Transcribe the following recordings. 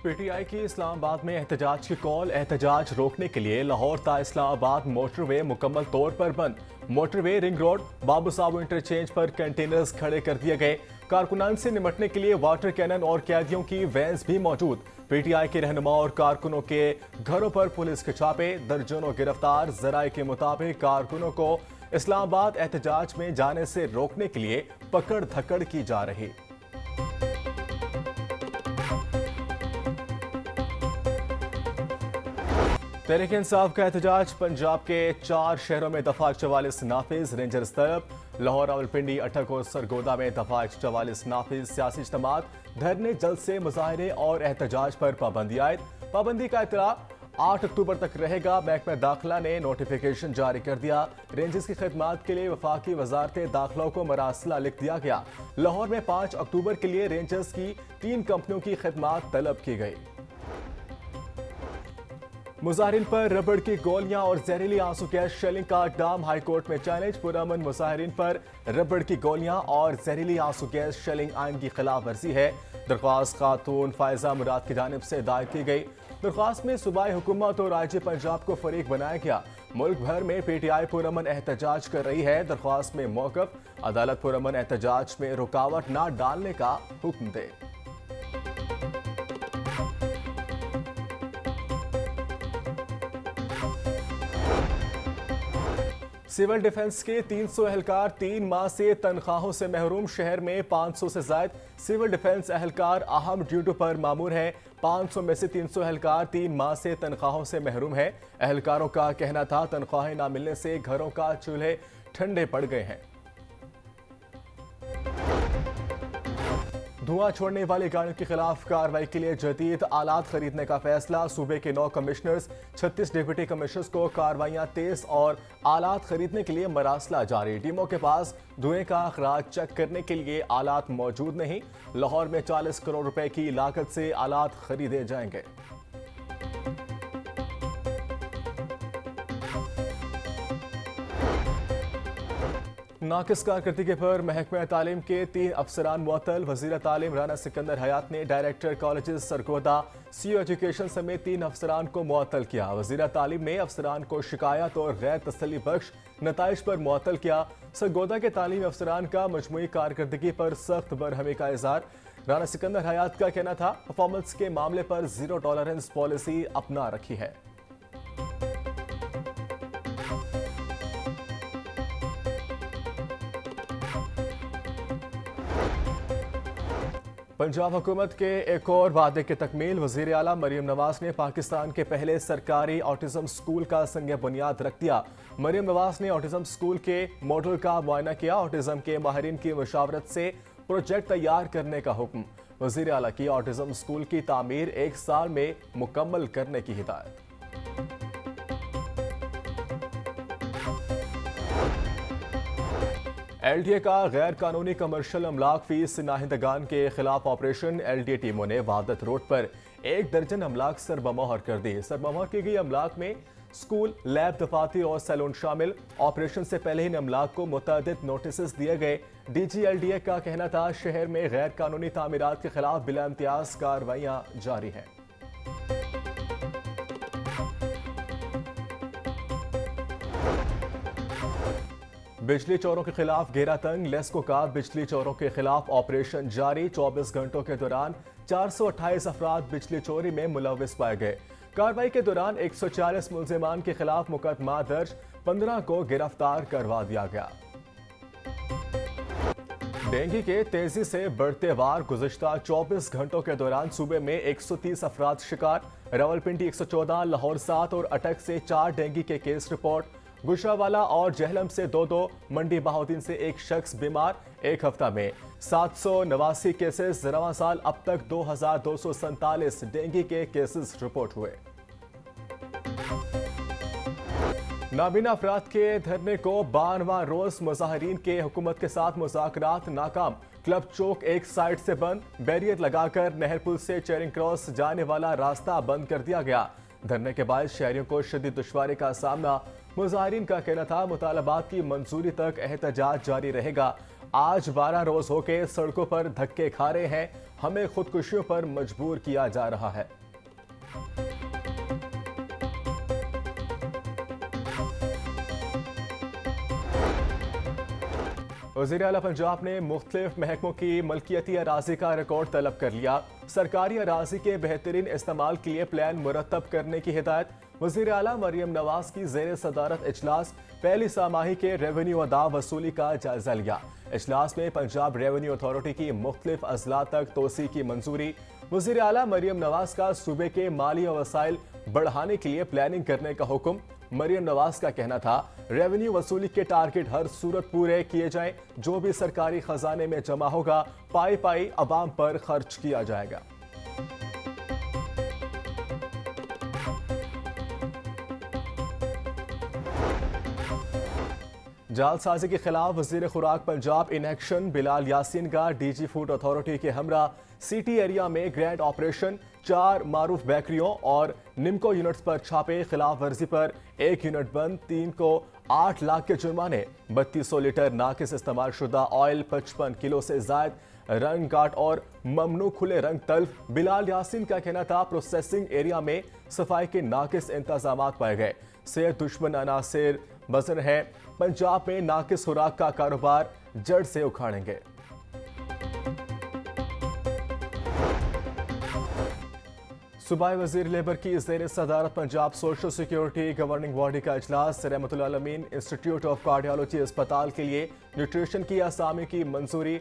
PTI की इस्लामाबाद में एहतजाज की कॉल। एहतजाज रोकने के लिए लाहौर ता इस्लामाबाद मोटरवे मुकम्मल तौर पर बंद। मोटरवे रिंग रोड बाबू साहब इंटरचेंज पर कंटेनर्स खड़े कर दिए गए। कारकुनान से निपटने के लिए वाटर कैनन और कैदियों की वैन्स भी मौजूद। पीटीआई के रहनुमा और कारकुनों के घरों पर पुलिस के छापे, दर्जनों गिरफ्तार। जराये के मुताबिक कारकुनों को इस्लामाबाद एहतजाज में जाने से रोकने के लिए पकड़ धकड़ की जा रही। तहरीक इंसाफ का एहतजाज। पंजाब के 4 शहरों में दफा 44 नाफिज। रेंजर्स तलब लाहौर, रावलपिंडी, अटक और सरगोदा में दफा 44 नाफिज। सियासी इज्तिमात, धरने, जलसे, मुजाहरे और एहतजाज पर पाबंदी आयद। पाबंदी का इतला 8 अक्टूबर तक रहेगा। महकमा दाखिला ने नोटिफिकेशन जारी कर दिया। रेंजर्स की खिदमात के लिए वफाकी वजारत दाखिला को मरासला लिख दिया गया। लाहौर में 5 अक्टूबर के लिए रेंजर्स की 3 कंपनियों की खिदमात तलब की गई। मुजाहिरीन पर रबड़ की गोलियां और जहरीली आंसू गैस शेलिंग का इक़दाम। हाईकोर्ट में चैलेंज। पुरअमन मुजाहिरीन पर रबड़ की गोलियां और जहरीली आंसू गैस शेलिंग आइन की खिलाफ वर्जी है। दरख्वास्त खातून फायजा मुराद की जानिब से दायर की गई। दरख्वास्त में सूबाई हुकूमत और IG पंजाब को फरीक बनाया गया। मुल्क भर में पीटीआई पुरअमन एहतजाज कर रही है। दरख्वास्त में मौक़िफ़, अदालत पुरअमन एहतजाज में रुकावट न डालने का हुक्म दे। सिविल डिफेंस के 300 एहलकार 3 माह से तनख्वाहों से महरूम। शहर में 500 से ज्यादा सिविल डिफेंस एहलकार अहम ड्यूटी पर मामूर हैं। 500 में से 300 एहलकार 3 माह से तनख्वाहों से महरूम हैं। एहलकारों का कहना था तनख्वाहें न मिलने से घरों का चूल्हे ठंडे पड़ गए हैं। धुआं छोड़ने वाली गाड़ियों के खिलाफ कार्रवाई के लिए जदीद आलात खरीदने का फैसला। सूबे के 9 कमिश्नर्स, 36 डिप्टी कमिश्नर्स को कार्रवाइयां तेज और आलात खरीदने के लिए मरासला जारी। टीमों के पास धुएं का अखराज चेक करने के लिए आलात मौजूद नहीं। लाहौर में 40 करोड़ रुपए की लागत से आलात खरीदे जाएंगे। नाकिस कारकर्दगी पर महकमा तालीम के 3 अफसरान मुअत्तल। वज़ीर तालीम राना सिकंदर हयात ने director colleges Sargodha, CO education समेत 3 अफसरान को मुअत्तल किया। वज़ीर तालीम ने अफसरान को शिकायत और गैर तसल्ली बख्श नताइज पर मुअत्तल किया। सरगोदा के तालीमी अफसरान का मजमूई कारकर्दगी पर सख्त बरहमी का इज़हार। राना सिकंदर हयात का कहना था परफॉर्मेंस के मामले पर ज़ीरो टॉलरेंस पॉलिसी अपना रखी है। पंजाब हुकूमत के एक और वादे की तकमील। वज़ीर आला मरियम नवाज ने पाकिस्तान के पहले सरकारी ऑटिज्म स्कूल का संग बुनियाद रख दिया। मरियम नवाज ने ऑटिज्म स्कूल के मॉडल का मुआयना किया। ऑटिज्म के माहिरीन की मशावरत से प्रोजेक्ट तैयार करने का हुक्म। वज़ीर आला की ऑटिज्म स्कूल की तामीर 1 साल में मुकम्मल करने की हिदायत। LDA का गैर कानूनी कमर्शियल अमलाक फीस नाहिंदगान के खिलाफ ऑपरेशन। LDA टीमों ने वहादत रोड पर 1 दर्जन अमलाक सरबमोहर कर दी। सरबमोहर की गई अमलाक में स्कूल, लैब, दफातर और सैलून शामिल। ऑपरेशन से पहले इन अमलाक को मुतअद्दिद नोटिस दिए गए। DG LDA का कहना था शहर में गैर कानूनी तामीरात के खिलाफ बिला इम्तियाज कार्रवाइयां जारी हैं। बिजली चोरों के खिलाफ घेरा तंग। लेस्को का बिजली चोरों के खिलाफ ऑपरेशन जारी। 24 घंटों के दौरान 428 अफराद बिजली चोरी में मुलविस पाए गए। कार्रवाई के दौरान 140 मुलजिमान के खिलाफ मुकदमा दर्ज, 15 को गिरफ्तार करवा दिया गया। डेंगू के तेजी से बढ़ते वार। गुज़िश्ता 24 घंटों के दौरान सूबे में 130 अफराद शिकार। रावलपिंडी 114, लाहौर 7 और अटक से 4 डेंगू के केस रिपोर्ट। गुजरावाला और जहलम से 2-2, मंडी बहाउद्दीन से 1 शख्स बीमार। एक हफ्ता में 789 केसेस। रवां साल अब तक 2247 डेंगू के केसेस रिपोर्ट हुए। नाबीना अफराद के धरने को 12वां रोज मुजाहिरीन के हुकूमत के साथ मुज़ाकरात नाकाम। क्लब चौक एक साइड से बंद। बैरियर लगाकर नहर पुल से चेरिंग क्रॉस जाने वाला रास्ता बंद कर दिया गया। धरने के बाद शहरियों को शदीद दुश्वारी का सामना। मुजाहिरीन का कहना था मुतालबात की मंजूरी तक एहतजाज जारी रहेगा। आज 12 रोज होके सड़कों पर धक्के खा रहे हैं, हमें खुदकुशियों पर मजबूर किया जा रहा है। वज़ीर आला पंजाब ने मुख्तलिफ महकमों की मलकियती अराजी का रिकॉर्ड तलब कर लिया। सरकारी अराजी के बेहतरीन इस्तेमाल के लिए प्लान मुरतब करने की हिदायत। वज़ीर आला मरियम नवाज की ज़ेर सदारत इजलास पहली सामाही के रेवेन्यू अदा वसूली का जायजा लिया। इजलास में पंजाब रेवेन्यू अथॉरिटी की मुख्तलिफ अजला तक तोसी की मंजूरी। वज़ीर आला मरियम नवाज का सूबे के माली वसाइल बढ़ाने के लिए प्लानिंग करने का हुक्म। मरियम नवाज का कहना था, रेवेन्यू वसूली के टारगेट हर सूरत पूरे किए जाएं, जो भी सरकारी खजाने में जमा होगा पाई पाई अवाम पर खर्च किया जाएगा। जालसाजी के खिलाफ वजीर खुराक पंजाब इन एक्शन बिलाल यासीन का डीजी फूड अथॉरिटी के हमरा सिटी एरिया में ग्रैंड ऑपरेशन। 4 मारूफ बेकरियों और निम्को यूनिट्स पर छापे। खिलाफ वर्जी पर 1 यूनिट बंद, 3 को 8 लाख के जुर्माने। 3200 लीटर नाकिस इस्तेमाल शुदा ऑयल, 55 किलो से जायद रंग काट और ममनू खुले रंग तल्फ। बिलाल यासीन का कहना था, प्रोसेसिंग एरिया में सफाई के नाकिस इंतजाम पाए गए। सेहत दुश्मन अनासिर बजर है, पंजाब में नाकिस खुराक का कारोबार जड़ से उखाड़ेंगे। सूबाई वजीर लेबर की ज़ेर सदारत Punjab social security governing body का इजलास। रहमतुल्लाह अलमीन इंस्टीट्यूट ऑफ कार्डियोलॉजी अस्पताल के लिए न्यूट्रिशन की असामी की मंजूरी।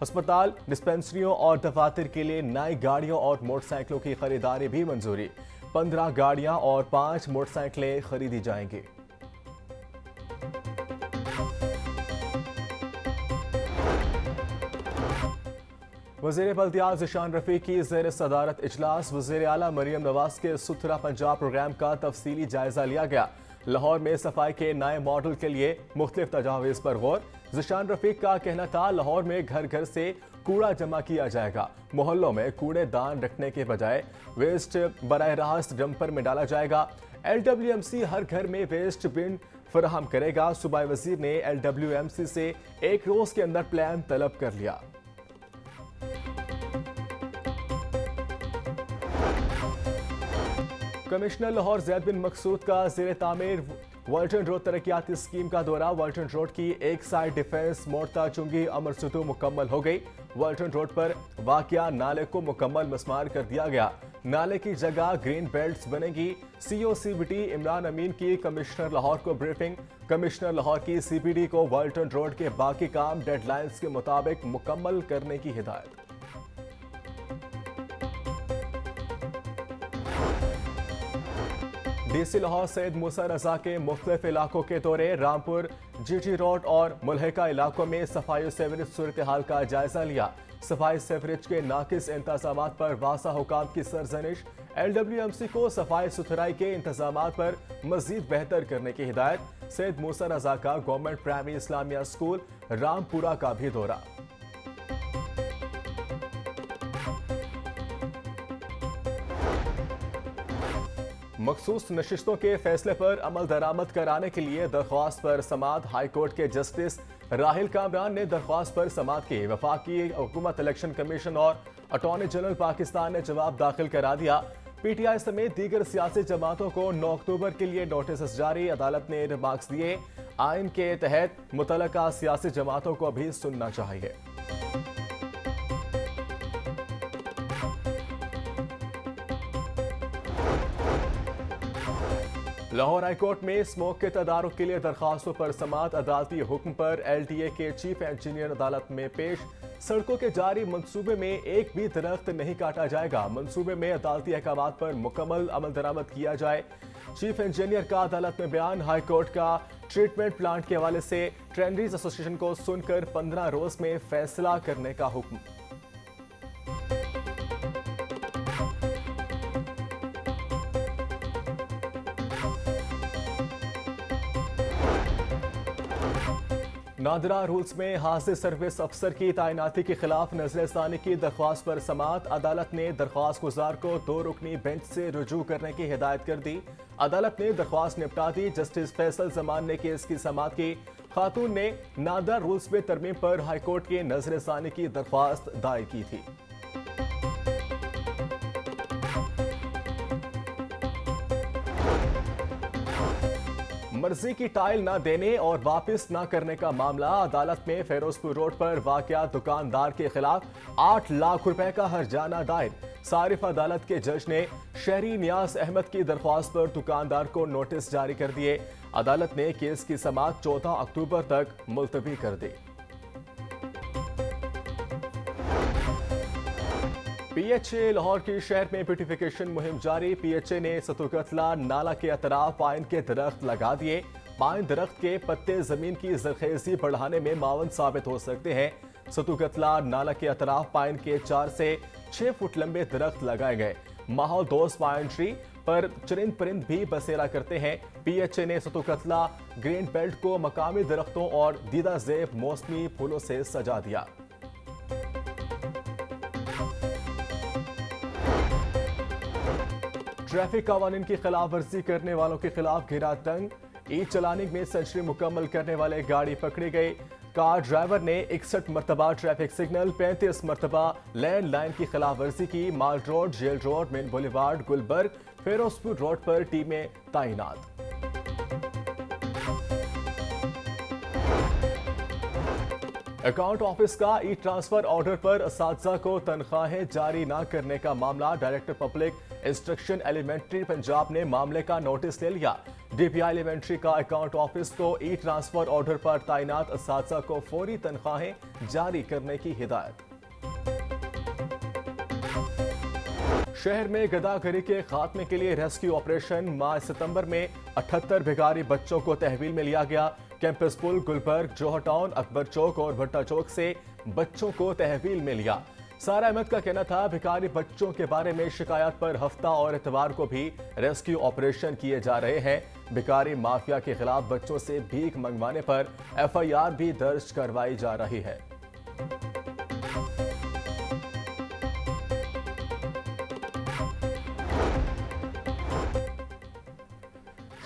अस्पताल, डिस्पेंसरियों और दफातर के लिए नई गाड़ियों और मोटरसाइकिलों की खरीदारी भी मंजूरी। 15 गाड़ियां और 5 मोटरसाइकिलें खरीदी जाएंगी। वज़ीर बल्दियात ज़िशान रफ़ीक की ज़ेर सदारत इजलास। वज़ीर आला मरियम नवाज के सुथरा पंजाब प्रोग्राम का तफसीली जायजा लिया गया। लाहौर में सफाई के नए मॉडल के लिए मुख्तलिफ तजावीज़ पर गौर। ज़िशान रफ़ीक का कहना था, लाहौर में घर घर से कूड़ा जमा किया जाएगा। मोहल्लों में कूड़ेदान रखने के बजाय वेस्ट बराह रास्त डंपर में डाला जाएगा। LWMC हर घर में वेस्ट बिन फराहम करेगा। सूबाई वज़ीर ने LWMC से 1 रोज के अंदर प्लान तलब कर लिया। कमिश्नर लाहौर ज़ैद बिन मकसूद का ज़ेर तामीर वाल्टन रोड तरक्याती स्कीम का दौरा। वाल्टन रोड की एक साइड डिफेंस मोड़ता चुंगी अमर सुतु मुकम्मल हो गई। वाल्टन रोड पर वाक़या नाले को मुकम्मल मस्मार कर दिया गया। नाले की जगह ग्रीन बेल्ट्स बनेगी। COCBT इमरान अमीन की कमिश्नर लाहौर को ब्रीफिंग। कमिश्नर लाहौर की CPD को वाल्टन रोड के बाकी काम डेडलाइंस के मुताबिक मुकम्मल करने की हिदायत। DC लाहौर सैयद मूसा रजा के मुख्तलिफ इलाकों के दौरे। रामपुर, GT रोड और मुल्हिका इलाकों में सफाई सेवरेज सूरत हाल का जायजा लिया। सफाई सेवरेज के नाकिस इंतजाम पर वासा हुकाम की सरजनिश। LWMC को सफाई सुथराई के इंतजाम पर मजीद बेहतर करने की हिदायत। सैयद मूसा रजा का government primary Islamia school Rampura का भी दौरा। मखसूस नशिस्तों के फैसले पर अमल दरामद कराने के लिए दरख्वास्त पर समात। हाई कोर्ट के जस्टिस राहिल कामरान ने दरख्वास्त पर समात की। वफाकी हुकूमत, इलेक्शन कमीशन और अटॉर्नी जनरल पाकिस्तान ने जवाब दाखिल करा दिया। PTI समेत दीगर सियासी जमातों को 9 अक्टूबर के लिए नोटिस जारी। अदालत ने रिमार्क्स दिए, आइन के तहत मुतलका सियासी जमातों को भी सुनना चाहिए। लाहौर हाईकोर्ट में स्मोक के तदारुक के लिए दरखास्तों पर समात। अदालती हुक्म पर LTA के चीफ इंजीनियर अदालत में पेश। सड़कों के जारी मंसूबे में एक भी दरख्त नहीं काटा जाएगा। मंसूबे में अदालती अहकाम पर मुकम्मल अमल दरामद किया जाए। चीफ इंजीनियर का अदालत में बयान। हाईकोर्ट का ट्रीटमेंट प्लांट के हवाले से ट्रेनरीज एसोसिएशन को सुनकर 15 रोज में फैसला करने का हुक्म। नादरा रूल्स में हाजिर सर्विस अफसर की तैनाती के खिलाफ नजरसानी की दरख्वास्त पर समात। अदालत ने दरख्वास्त गुजार को 2 रुकनी बेंच से रुजू करने की हिदायत कर दी। अदालत ने दरख्वास्त निपटा दी। जस्टिस फैसल जमान ने केस की समात की। खातून ने नादा रूल्स में तरमीम पर हाईकोर्ट के नजरसानी की दरख्वास्त दायर की थी। मर्जी की टाइल न देने और वापस न करने का मामला अदालत में फिरोजपुर रोड पर वाकया दुकानदार के खिलाफ 8 लाख रुपए का हर्जाना दायर। सारिफ अदालत के जज ने शहरी नियाज अहमद की दरख्वास्त पर दुकानदार को नोटिस जारी कर दिए। अदालत ने केस की समाअत 14 अक्टूबर तक मुलतवी कर दी। पीएचए लाहौर की शहर में ब्यूटिफिकेशन मुहिम जारी। पीएचए ने सतुकतला नाला के अतराफ पाइन के दरख्त लगा दिए। पाइन दरख्त के पत्ते जमीन की जरखेजी बढ़ाने में मावन साबित हो सकते हैं। सतुकतला नाला के अतराफ पाइन के 4 से 6 फुट लंबे दरख्त लगाए गए। माहौल दोस्त पाइन ट्री पर चरिंद परिंद भी बसेरा करते हैं। पीएचए ने सतुकतला ग्रीन बेल्ट को मकामी दरख्तों और दीदा ज़ेब मौसमी फूलों से सजा दिया। ट्रैफिक कानून की खिलाफ वर्जी करने वालों के खिलाफ घेरा तंग। ई चलानी में सेंचुरी मुकम्मल करने वाले गाड़ी पकड़ी गई। कार ड्राइवर ने 61 मरतबा ट्रैफिक सिग्नल, 35 मरतबा लैंड लाइन की खिलाफ वर्जी की। Mall road, jail road, main boulevard, Gulberg, Ferozepur road पर टीमें तैनात। अकाउंट ऑफिस का ई ट्रांसफर ऑर्डर पर असातिज़ा को तनख्वाहें जारी न करने का मामला। Director public instruction elementary Punjab ने मामले का नोटिस ले लिया। डीपीआई एलिमेंट्री का अकाउंट ऑफिस को ई ट्रांसफर ऑर्डर पर तैनात असातिज़ा को फौरी तनख्वाहें जारी करने की हिदायत। शहर में गदागरी के खात्मे के लिए रेस्क्यू ऑपरेशन। माह सितंबर में 78 भिखारी बच्चों को तहवील में लिया गया। कैंपस पुल, गुलबर्ग, जोहर टाउन, अकबर चौक और भट्टा चौक से बच्चों को तहवील में लिया। सारा अहमद का कहना था भिखारी बच्चों के बारे में शिकायत पर हफ्ता और इतवार को भी रेस्क्यू ऑपरेशन किए जा रहे हैं। भिखारी माफिया के खिलाफ बच्चों से भीख मंगवाने पर एफआईआर भी दर्ज करवाई जा रही है।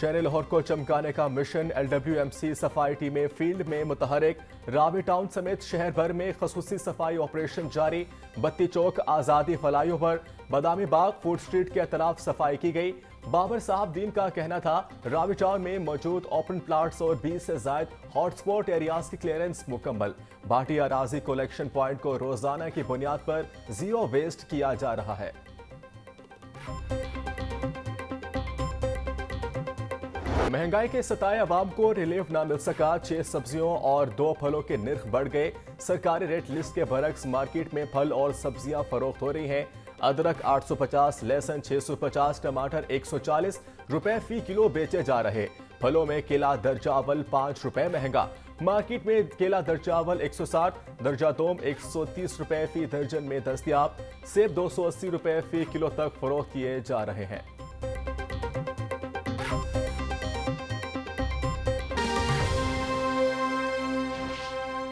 शहर लाहौर को चमकाने का मिशन। LWMC सफाई टीमें फील्ड में मुतहरिक। रावी टाउन समेत शहर भर में खसूसी सफाई ऑपरेशन जारी। बत्ती चौक, आज़ादी flyover, Badami Bagh, food street के अतराफ सफाई की गई। बाबर साहब दीन का कहना था रावी टाउन में मौजूद ओपन प्लाट्स और 20 से ज्यादा हॉटस्पॉट एरियाज की क्लियरेंस मुकम्मल। भाटी अराजी कलेक्शन पॉइंट को रोजाना की बुनियाद पर जीरो वेस्ट किया जा रहा है। महंगाई के सताए अवाम को रिलीफ ना मिल सका। 6 सब्जियों और 2 फलों के निर्ख बढ़ गए। सरकारी रेट लिस्ट के बरक्स मार्केट में फल और सब्जियां फरोख्त हो रही हैं। अदरक 850, लहसुन 650, टमाटर 140 रुपए फी किलो बेचे जा रहे। फलों में केला दर्जा अव्वल 5 रुपए महंगा। मार्केट में केला दर्जा अव्वल 160, दर्जा दोम 130 रुपए फी दर्जन में दस्तयाब। सेब 280 रुपए फी किलो तक फरोख्त किए जा रहे हैं।